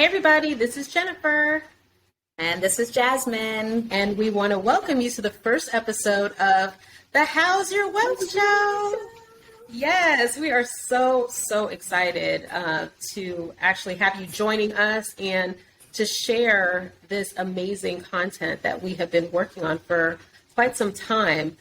Hey everybody, this is Jennifer. And this is Jasmine. And we want to welcome you to the first episode of the How's Your Wealth Show. Yes, we are so excited to actually have you joining us and to share this amazing content that we have been working on for quite some time.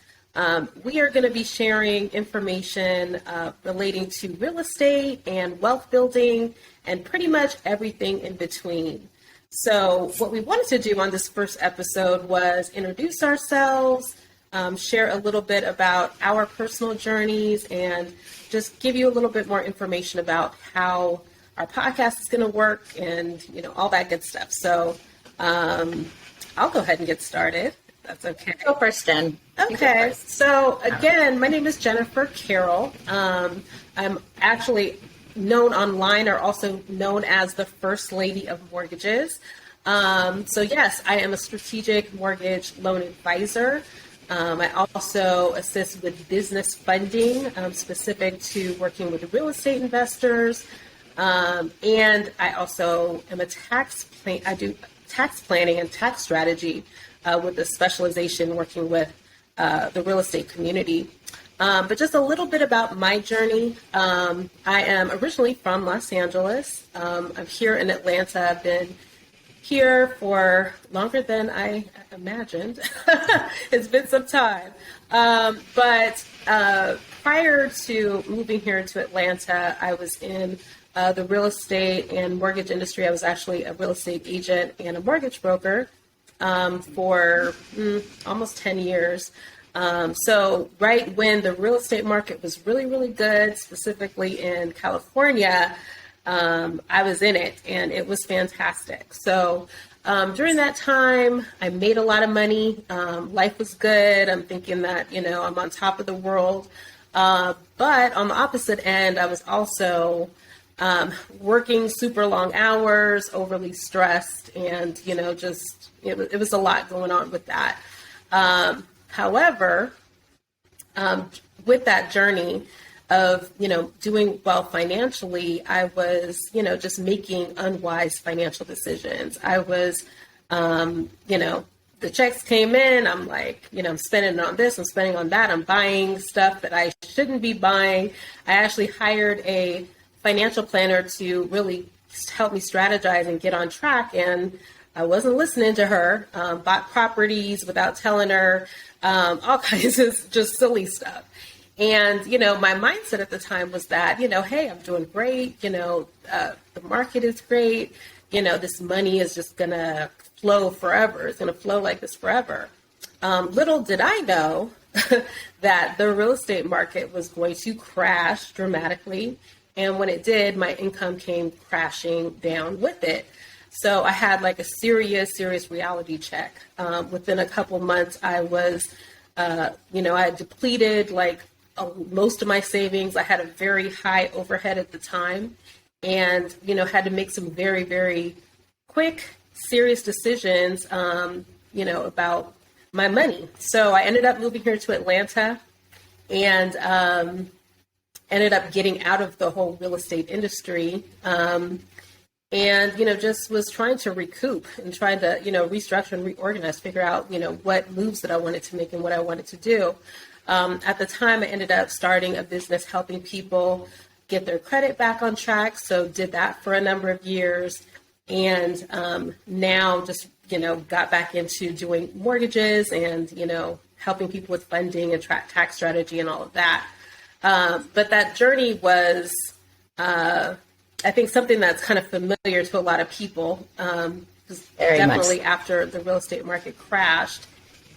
We are going to be sharing information relating to real estate and wealth building and pretty much everything in between. So what we wanted to do on this first episode was introduce ourselves, share a little bit about our personal journeys, and just give you a little bit more information about how our podcast is going to work and, all that good stuff. So I'll go ahead and get started. That's okay. Go first, Jen. Okay. So again, my name is Jennifer Carroll. I'm actually known online or also known as the First Lady of Mortgages. So yes, I am a strategic mortgage loan advisor. I also assist with business funding, specific to working with real estate investors. And I also am I do tax planning and tax strategy with a specialization working with the real estate community. But just a little bit about my journey. I am originally from Los Angeles. I'm here in Atlanta. I've been here for longer than I imagined. It's been some time. But prior to moving here to Atlanta, I was in the real estate and mortgage industry. I was actually a real estate agent and a mortgage broker for almost 10 years. So right when the real estate market was really good, specifically in California, I was in it and it was fantastic. So during that time, I made a lot of money. Life was good. I'm thinking that, I'm on top of the world. But on the opposite end, I was also working super long hours, overly stressed, and, it was a lot going on with that. However, with that journey of, doing well financially, I was, just making unwise financial decisions. I was, the checks came in, I'm like, I'm spending on this, I'm spending on that, I'm buying stuff that I shouldn't be buying. I actually hired a financial planner to really help me strategize and get on track, and I wasn't listening to her, bought properties without telling her, all kinds of just silly stuff. And, my mindset at the time was that, hey, I'm doing great. The market is great. This money is just going to flow forever. It's going to flow like this forever. Little did I know that the real estate market was going to crash dramatically. And when it did, my income came crashing down with it. So I had like a serious reality check. Within a couple months, I was, I had depleted most of my savings. I had a very high overhead at the time and, had to make some very quick, serious decisions, about my money. So I ended up moving here to Atlanta and ended up getting out of the whole real estate industry. And, just was trying to recoup and trying to, restructure and reorganize, figure out, what moves that I wanted to make and what I wanted to do. At the time, I ended up starting a business helping people get their credit back on track. So did that for a number of years. And now just, got back into doing mortgages and, helping people with funding and tax strategy and all of that. But that journey was... I think something that's kind of familiar to a lot of people, definitely after the real estate market crashed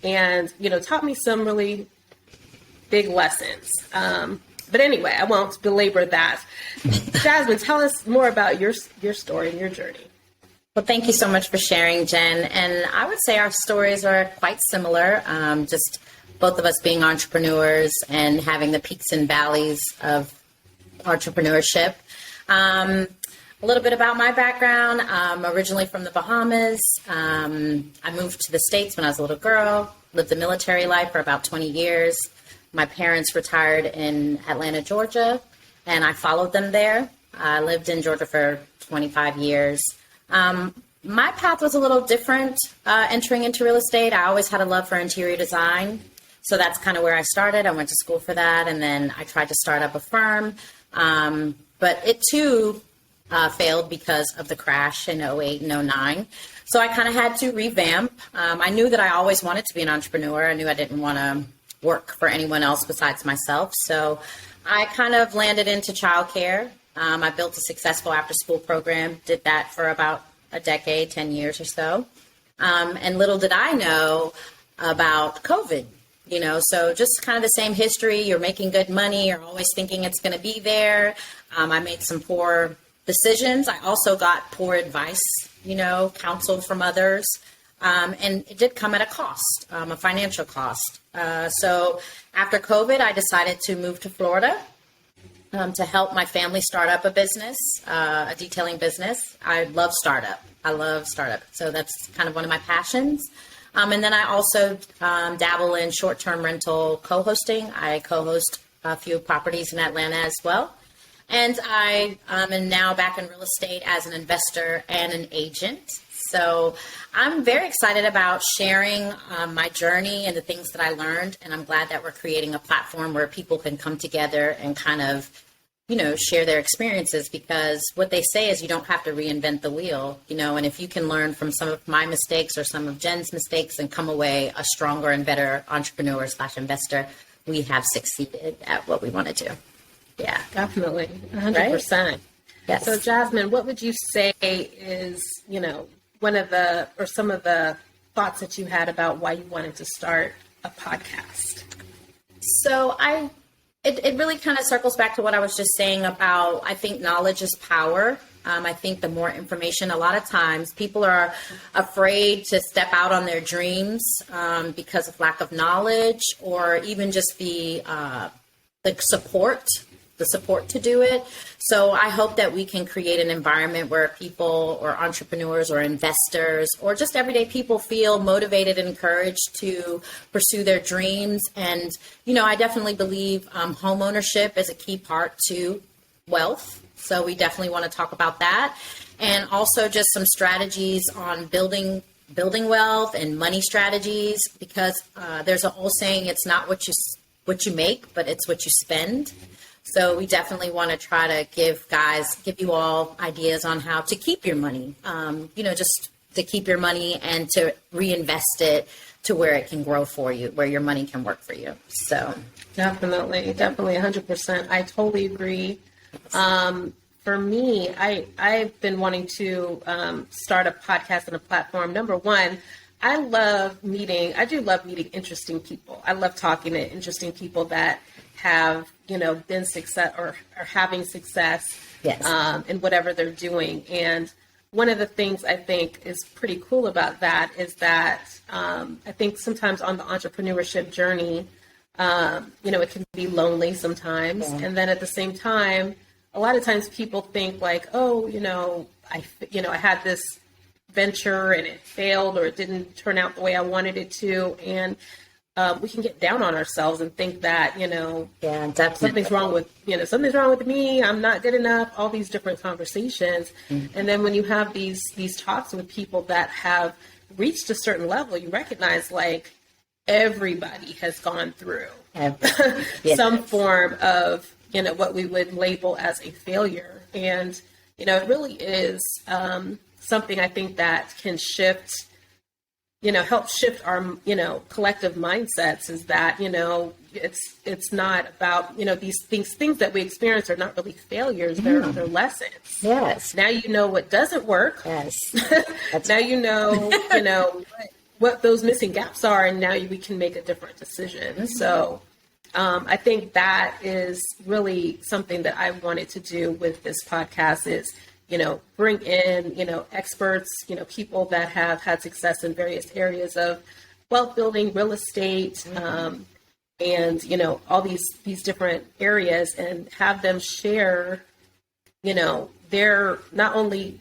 and, taught me some really big lessons. But anyway, I won't belabor that. Jasmine, tell us more about your story and your journey. Well, thank you so much for sharing, Jen. And I would say our stories are quite similar, just both of us being entrepreneurs and having the peaks and valleys of entrepreneurship. A little bit about my background. I'm originally from the Bahamas. I moved to the States when I was a little girl, lived the military life for about 20 years. My parents retired in Atlanta, Georgia, and I followed them there. I lived in Georgia for 25 years. My path was a little different entering into real estate. I always had a love for interior design. So that's kind of where I started. I went to school for that. And then I tried to start up a firm. But it too failed because of the crash in '08 and '09. So I kind of had to revamp. I knew that I always wanted to be an entrepreneur. I knew I didn't want to work for anyone else besides myself. So I kind of landed into childcare. I built a successful after-school program, did that for about a decade, 10 years or so. And little did I know about COVID, so just kind of the same history. You're making good money. You're always thinking it's going to be there. I made some poor decisions. I also got poor advice, counsel from others. And it did come at a cost, a financial cost. So after COVID, I decided to move to Florida to help my family start up a business, a detailing business. I love startup. So that's kind of one of my passions. And then I also dabble in short-term rental co-hosting. I co-host a few properties in Atlanta as well. And I am now back in real estate as an investor and an agent. So I'm very excited about sharing my journey and the things that I learned. And I'm glad that we're creating a platform where people can come together and kind of, share their experiences, because what they say is you don't have to reinvent the wheel, and if you can learn from some of my mistakes or some of Jen's mistakes and come away a stronger and better entrepreneur / investor, we have succeeded at what we want to do. Yeah, definitely. 100%. Right? Yes. So Jasmine, what would you say is, one of the, or some of the thoughts that you had about why you wanted to start a podcast? So it really kind of circles back to what I was just saying about, I think knowledge is power. I think the more information, a lot of times people are afraid to step out on their dreams because of lack of knowledge, or even just the support to do it. So I hope that we can create an environment where people or entrepreneurs or investors or just everyday people feel motivated and encouraged to pursue their dreams. And, I definitely believe home ownership is a key part to wealth. So we definitely want to talk about that. And also just some strategies on building wealth and money strategies, because there's an old saying, it's not what you make, but it's what you spend. So we definitely want to try to give you all ideas on how to keep your money, just to keep your money and to reinvest it to where it can grow for you, where your money can work for you. So definitely 100%. I totally agree. For me, I've been wanting to start a podcast and a platform. Number one, I do love meeting interesting people. I love talking to interesting people that have, been success or are having success. Yes. In whatever they're doing. And one of the things I think is pretty cool about that is that I think sometimes on the entrepreneurship journey, it can be lonely sometimes. Yeah. And then at the same time, a lot of times people think like, oh, I had this venture and it failed, or it didn't turn out the way I wanted it to. And we can get down on ourselves and think that, something's wrong with me. I'm not good enough, all these different conversations. Mm-hmm. And then when you have these talks with people that have reached a certain level, you recognize like everybody has gone through some form of, what we would label as a failure. And, it really is something I think that can help shift our, collective mindsets, is that, it's not about, these things that we experience are not really failures. They're lessons. Yes. Now you know what doesn't work. Yes. Now what those missing gaps are, and now we can make a different decision. Mm-hmm. So I think that is really something that I wanted to do with this podcast is, bring in, experts, people that have had success in various areas of wealth building, real estate, and, all these different areas, and have them share, their, not only,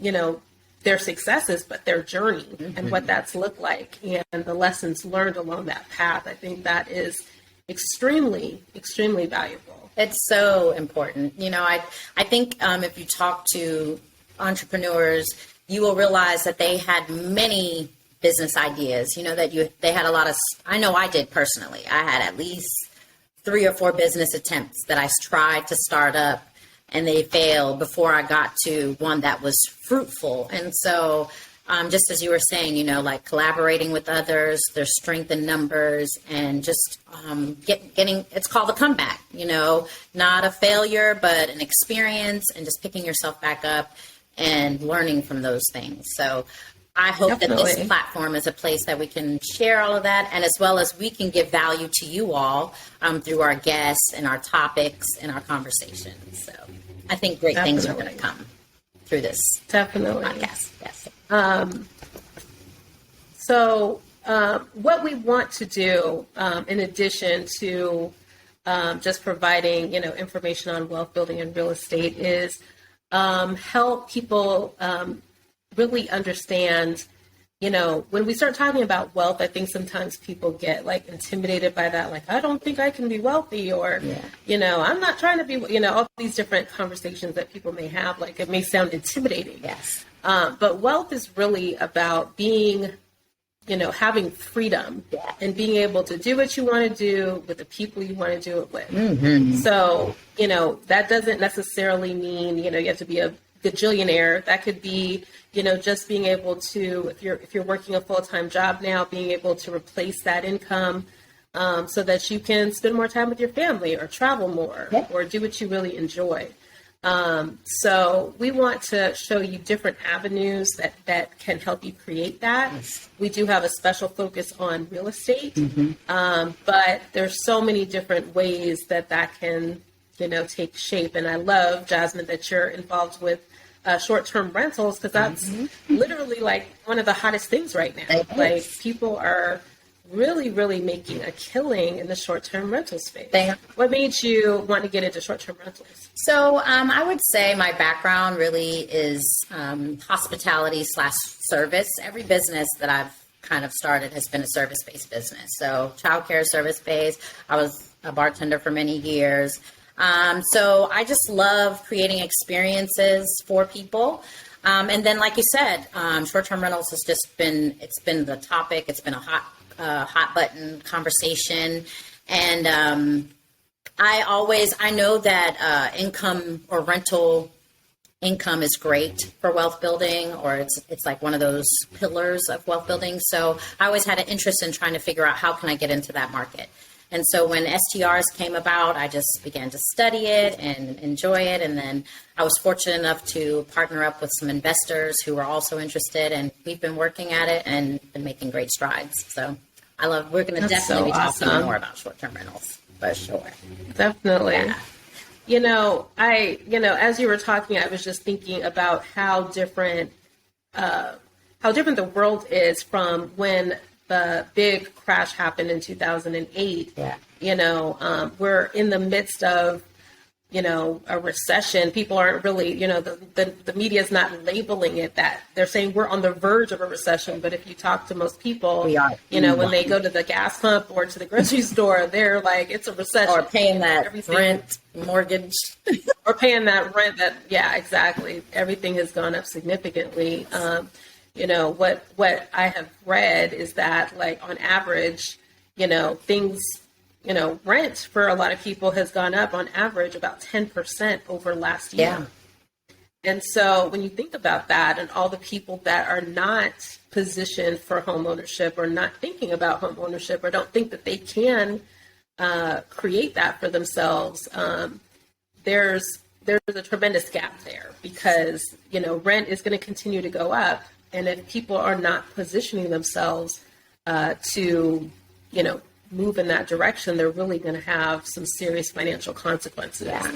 their successes, but their journey and what that's looked like and the lessons learned along that path. I think that is extremely, extremely valuable. It's so important. I think if you talk to entrepreneurs, you will realize that they had many business ideas, they had a lot of, I know I did personally. I had at least 3 or 4 business attempts that I tried to start up, and they failed before I got to one that was fruitful. And so just as you were saying, like collaborating with others, there's strength in numbers, and just getting, it's called a comeback, not a failure, but an experience, and just picking yourself back up and learning from those things. So I hope that this platform is a place that we can share all of that, and as well as we can give value to you all through our guests and our topics and our conversations. So I think great things are going to come through this podcast. Yes. So what we want to do, in addition to just providing, information on wealth building and real estate, is help people really understand, when we start talking about wealth, I think sometimes people get like intimidated by that. Like, I don't think I can be wealthy, or, I'm not trying to be, all these different conversations that people may have. Like, it may sound intimidating. Yes. But wealth is really about being, having freedom and being able to do what you want to do with the people you want to do it with. Mm-hmm. So, that doesn't necessarily mean, you have to be a gajillionaire. That could be, just being able to, if you're working a full-time job now, being able to replace that income so that you can spend more time with your family, or travel more, or do what you really enjoy. So we want to show you different avenues that can help you create that. Yes. We do have a special focus on real estate, but there's so many different ways that can, take shape. And I love, Jasmine, that you're involved with short-term rentals, because that's literally like one of the hottest things right now. Like, people are really, really making a killing in the short-term rental space. What made you want to get into short-term rentals? So I would say my background really is hospitality/service. Every business that I've kind of started has been a service-based business. So childcare, service-based. I was a bartender for many years. So I just love creating experiences for people. And then, like you said, short-term rentals has just been the topic. It's been a hot button conversation. And I know that income or rental income is great for wealth building, or it's like one of those pillars of wealth building. So I always had an interest in trying to figure out, how can I get into that market? And so when STRs came about, I just began to study it and enjoy it. And then I was fortunate enough to partner up with some investors who were also interested, and we've been working at it and been making great strides. So we're going to definitely be talking more about short-term rentals, for sure. Definitely. Yeah. As you were talking, I was just thinking about how different the world is from when the big crash happened in 2008. Yeah. We're in the midst of, a recession. People aren't really, the media is not labeling it that. They're saying we're on the verge of a recession. But if you talk to most people, we are. When they go to the gas pump or to the grocery store, they're like, it's a recession. Or paying that rent, mortgage. Or paying that rent yeah, exactly. Everything has gone up significantly. What I have read is that, like, on average, things, rent for a lot of people has gone up on average about 10% over last year. Yeah. And so when you think about that, and all the people that are not positioned for home ownership, or not thinking about home ownership, or don't think that they can create that for themselves, there's a tremendous gap there, because, rent is going to continue to go up. And if people are not positioning themselves to, move in that direction, they're really going to have some serious financial consequences. Yeah.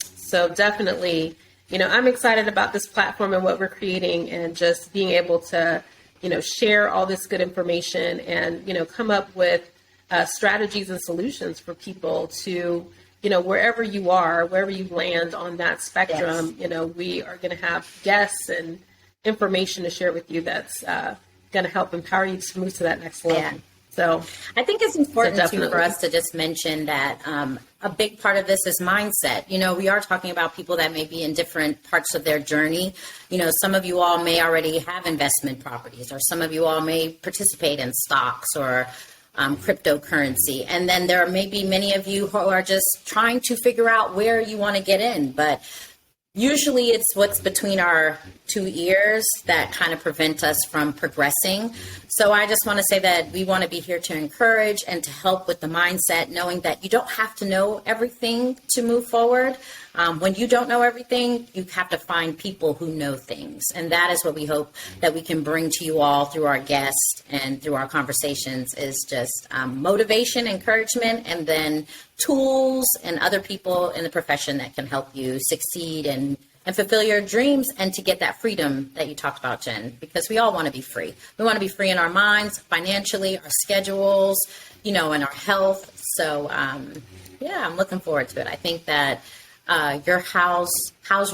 So definitely, I'm excited about this platform and what we're creating, and just being able to, share all this good information, and, come up with strategies and solutions for people to, wherever you are, wherever you land on that spectrum, we are going to have guests and information to share with you that's going to help empower you to move to that next level. So I think it's important too definitely. for us to just mention that a big part of this is mindset. You know, we are talking about people that may be in different parts of their journey. You know, some of you all may already have investment properties, or some of you all may participate in stocks or cryptocurrency. And then there may be many of you who are just trying to figure out where you want to get in. But usually it's what's between our two ears that kind of prevent us from progressing. So I just want to say that we want to be here to encourage and to help with the mindset, knowing that you don't have to know everything to move forward. When you don't know everything, you have to find people who know things. And that is what we hope that we can bring to you all through our guests and through our conversations, is just motivation, encouragement, and then tools and other people in the profession that can help you succeed and fulfill your dreams, and to get that freedom that you talked about, Jen, because we all want to be free. We want to be free in our minds, financially, our schedules, you know, and our health. So, yeah, I'm looking forward to it. I think that your How's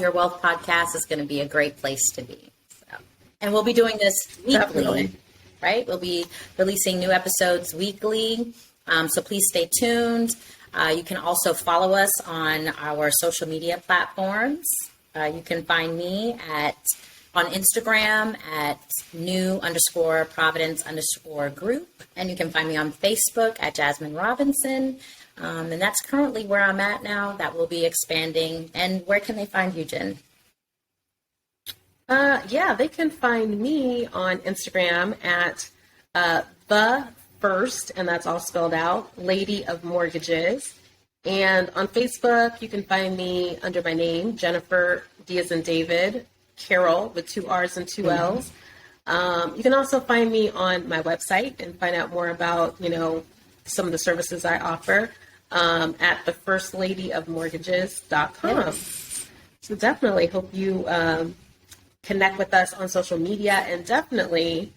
Your Wealth podcast is going to be a great place to be. So, and we'll be doing this weekly, Definitely. right? We'll be releasing new episodes weekly. So please stay tuned. You can also follow us on our social media platforms. You can find me on Instagram at new_Providence_group. And you can find me on Facebook at Jasmine Robinson. And that's currently where I'm at now. That will be expanding. And where can they find you, Jen? Yeah, they can find me on Instagram at the first, and that's all spelled out, Lady of Mortgages. And on Facebook, you can find me under my name, Jennifer D as in David, Carroll, with 2 R's and 2 L's. You can also find me on my website and find out more about, you know, some of the services I offer at thefirstladyofmortgages.com. Yes. So definitely hope you connect with us on social media, and definitely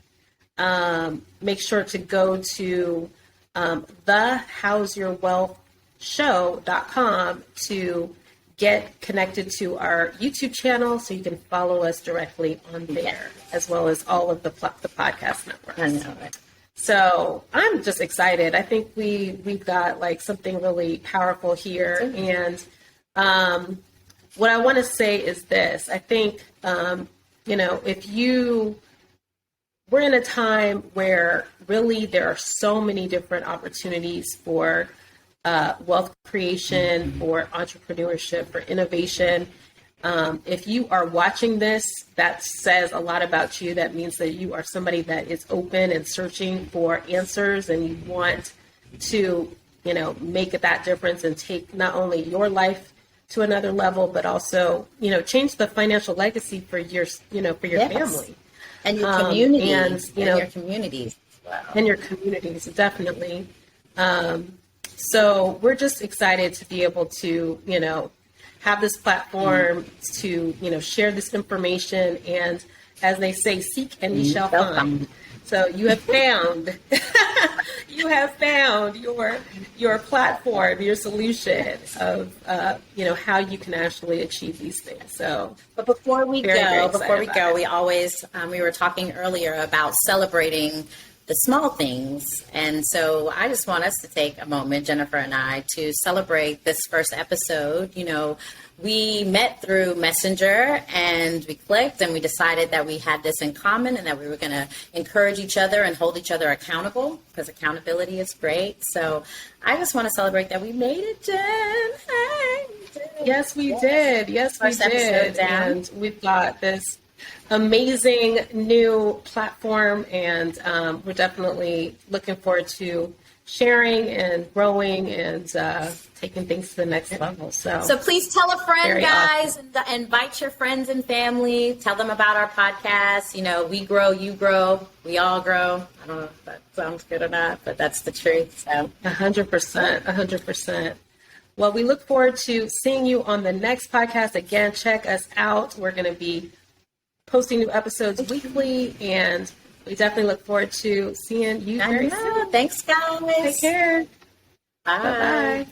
make sure to go to thehowsyourwealthshow.com to get connected to our YouTube channel, so you can follow us directly on there, as well as all of the podcast networks. I know it. So I'm just excited. I think we've got like something really powerful here. And what I want to say is this. I think, you know, we're in a time where really there are so many different opportunities for wealth creation, for entrepreneurship, for innovation. If you are watching this, that says a lot about you. That means that you are somebody that is open and searching for answers, and you want to, you know, make that difference and take not only your life to another level, but also, you know, change the financial legacy for your, you know, for your family. And your community, and, you know, your communities as well. And your communities, definitely. So we're just excited to be able to, you know, have this platform to, you know, share this information. And as they say, seek and ye shall find. So you have found, your platform, your solution of, you know, how you can actually achieve these things. So, but before we go, we always, we were talking earlier about celebrating the small things. And so I just want us to take a moment, Jennifer and I, to celebrate this first episode. You know, we met through Messenger, and we clicked, and we decided that we had this in common, and that we were going to encourage each other and hold each other accountable, because accountability is great. So I just want to celebrate that we made it, Jen. Hey, yes, we did. Yes, we did. And we've got this amazing new platform, and we're definitely looking forward to sharing and growing and taking things to the next level. So please tell a friend, guys, awesome. and invite your friends and family. Tell them about our podcast. You know, we grow, you grow, we all grow. I don't know if that sounds good or not, but that's the truth. So 100%, 100%. Well, we look forward to seeing you on the next podcast. Again, check us out. We're going to be posting new episodes weekly, and we definitely look forward to seeing you very soon. Thanks, guys. Take care. Bye. Bye-bye.